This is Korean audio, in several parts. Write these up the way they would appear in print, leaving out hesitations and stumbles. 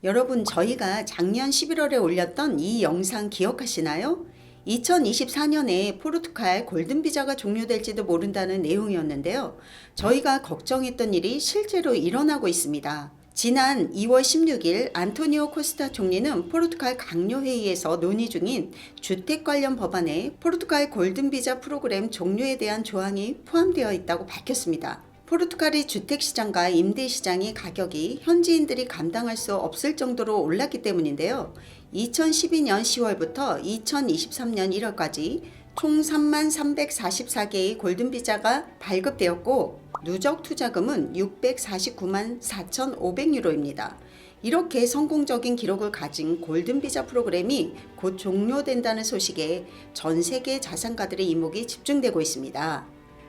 여러분, 저희가 작년 11월에 올렸던 이 영상 기억하시나요? 2024년에 포르투갈 골든비자가 종료될지도 모른다는 내용이었는데요. 저희가 걱정했던 일이 실제로 일어나고 있습니다. 지난 2월 16일 안토니오 코스타 총리는 포르투갈 강요회의에서 논의 중인 주택 관련 법안에 포르투갈 골든비자 프로그램 종료에 대한 조항이 포함되어 있다고 밝혔습니다. 포르투갈의 주택시장과 임대시장의 가격이 현지인들이 감당할 수 없을 정도로 올랐기 때문인데요. 2012년 10월부터 2023년 1월까지 총 3344개의 골든비자가 발급되었고 누적 투자금은 649만 4,500유로입니다. 이렇게 성공적인 기록을 가진 골든비자 프로그램이 곧 종료된다는 소식에 전 세계 자산가들의 이목이 집중되고 있습니다.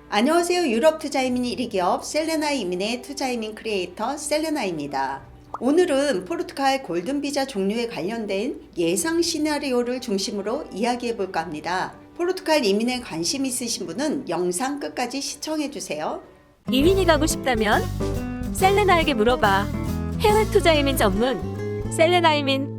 안녕하세요. 유럽 투자이민 1위 기업 셀레나 이민의 투자이민 크리에이터 셀레나입니다. 오늘은 포르투갈 골든비자 종료에 관련된 예상 시나리오를 중심으로 이야기해 볼까 합니다. 포르투갈 이민에 관심 있으신 분은 영상 끝까지 시청해 주세요. 이민이 가고 싶다면 셀레나에게 물어봐. 해외 투자 이민 전문 셀레나 이민.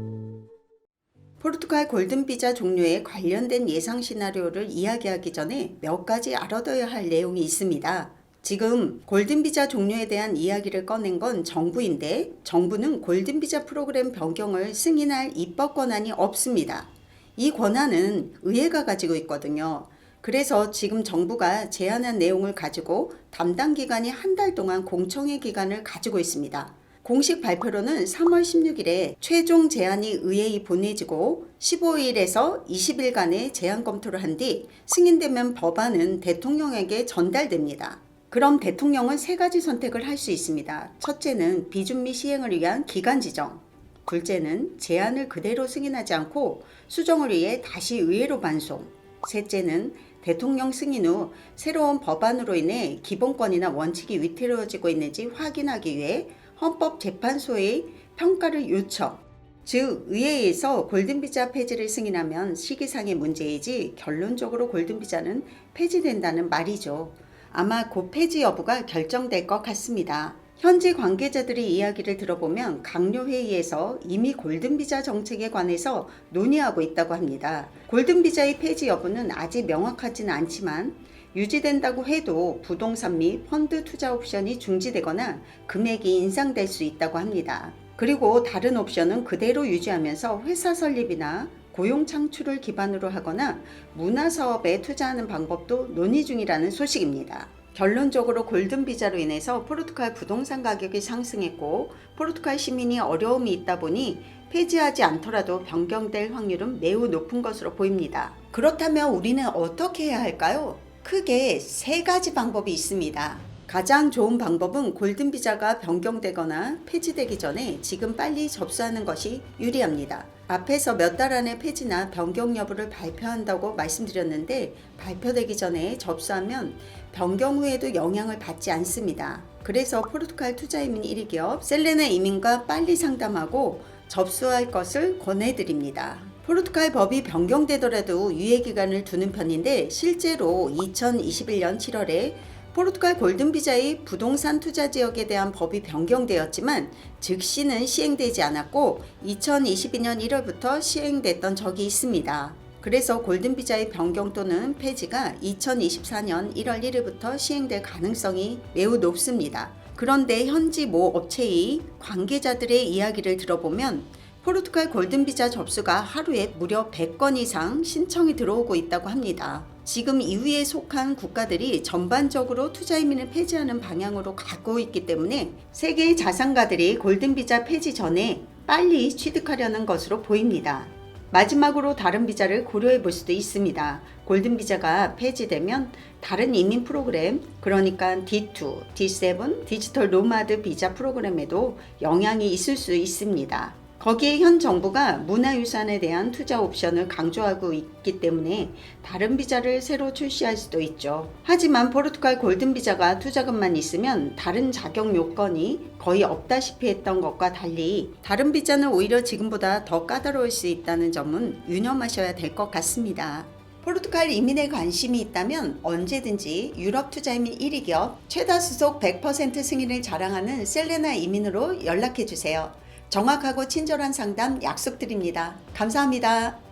포르투갈 골든비자 종료에 관련된 예상 시나리오를 이야기하기 전에 몇 가지 알아둬야 할 내용이 있습니다. 지금 골든비자 종료에 대한 이야기를 꺼낸 건 정부인데 정부는 골든비자 프로그램 변경을 승인할 입법 권한이 없습니다. 이 권한은 의회가 가지고 있거든요. 그래서 지금 정부가 제안한 내용을 가지고 담당 기관이 한 달 동안 공청회 기간을 가지고 있습니다. 공식 발표로는 3월 16일에 최종 제안이 의회에 보내지고 15일에서 20일간의 제안 검토를 한 뒤 승인되면 법안은 대통령에게 전달됩니다. 그럼 대통령은 세 가지 선택을 할 수 있습니다. 첫째는 비준비 시행을 위한 기간 지정. 둘째는 제안을 그대로 승인하지 않고 수정을 위해 다시 의회로 반송. 셋째는 대통령 승인 후 새로운 법안으로 인해 기본권이나 원칙이 위태로워지고 있는지 확인하기 위해 헌법재판소의 평가를 요청. 즉 의회에서 골든비자 폐지를 승인하면 시기상의 문제이지 결론적으로 골든비자는 폐지된다는 말이죠. 아마 곧 폐지 여부가 결정될 것 같습니다. 현지 관계자들의 이야기를 들어보면 강요회의에서 이미 골든비자 정책에 관해서 논의하고 있다고 합니다. 골든비자의 폐지 여부는 아직 명확하지는 않지만 유지된다고 해도 부동산 및 펀드 투자 옵션이 중지되거나 금액이 인상될 수 있다고 합니다. 그리고 다른 옵션은 그대로 유지하면서 회사 설립이나 고용 창출을 기반으로 하거나 문화사업에 투자하는 방법도 논의 중이라는 소식입니다. 결론적으로 골든비자로 인해서 포르투갈 부동산 가격이 상승했고 포르투갈 시민이 어려움이 있다 보니 폐지하지 않더라도 변경될 확률은 매우 높은 것으로 보입니다. 그렇다면 우리는 어떻게 해야 할까요? 크게 세 가지 방법이 있습니다. 가장 좋은 방법은 골든비자가 변경되거나 폐지되기 전에 지금 빨리 접수하는 것이 유리합니다. 앞에서 몇 달 안에 폐지나 변경 여부를 발표한다고 말씀드렸는데 발표되기 전에 접수하면 변경 후에도 영향을 받지 않습니다. 그래서 포르투갈 투자이민 1위 기업 셀레나 이민과 빨리 상담하고 접수할 것을 권해드립니다. 포르투갈 법이 변경되더라도 유예기간을 두는 편인데 실제로 2021년 7월에 포르투갈 골든비자의 부동산 투자 지역에 대한 법이 변경되었지만 즉시는 시행되지 않았고 2022년 1월부터 시행됐던 적이 있습니다. 그래서 골든비자의 변경 또는 폐지가 2024년 1월 1일부터 시행될 가능성이 매우 높습니다. 그런데 현지 모 업체의 관계자들의 이야기를 들어보면 포르투갈 골든비자 접수가 하루에 무려 100건 이상 신청이 들어오고 있다고 합니다. 지금 이위에 속한 국가들이 전반적으로 투자이민을 폐지하는 방향으로 가고 있기 때문에 세계의 자산가들이 골든비자 폐지 전에 빨리 취득하려는 것으로 보입니다. 마지막으로 다른 비자를 고려해 볼 수도 있습니다. 골든비자가 폐지되면 다른 이민 프로그램, 그러니까 D2, D7, 디지털 노마드 비자 프로그램에도 영향이 있을 수 있습니다. 거기에 현 정부가 문화유산에 대한 투자 옵션을 강조하고 있기 때문에 다른 비자를 새로 출시할 수도 있죠. 하지만 포르투갈 골든비자가 투자금만 있으면 다른 자격 요건이 거의 없다시피 했던 것과 달리 다른 비자는 오히려 지금보다 더 까다로울 수 있다는 점은 유념하셔야 될 것 같습니다. 포르투갈 이민에 관심이 있다면 언제든지 유럽 투자이민 1위 기업 최다 수속 100% 승인을 자랑하는 셀레나 이민으로 연락해 주세요. 정확하고 친절한 상담 약속드립니다. 감사합니다.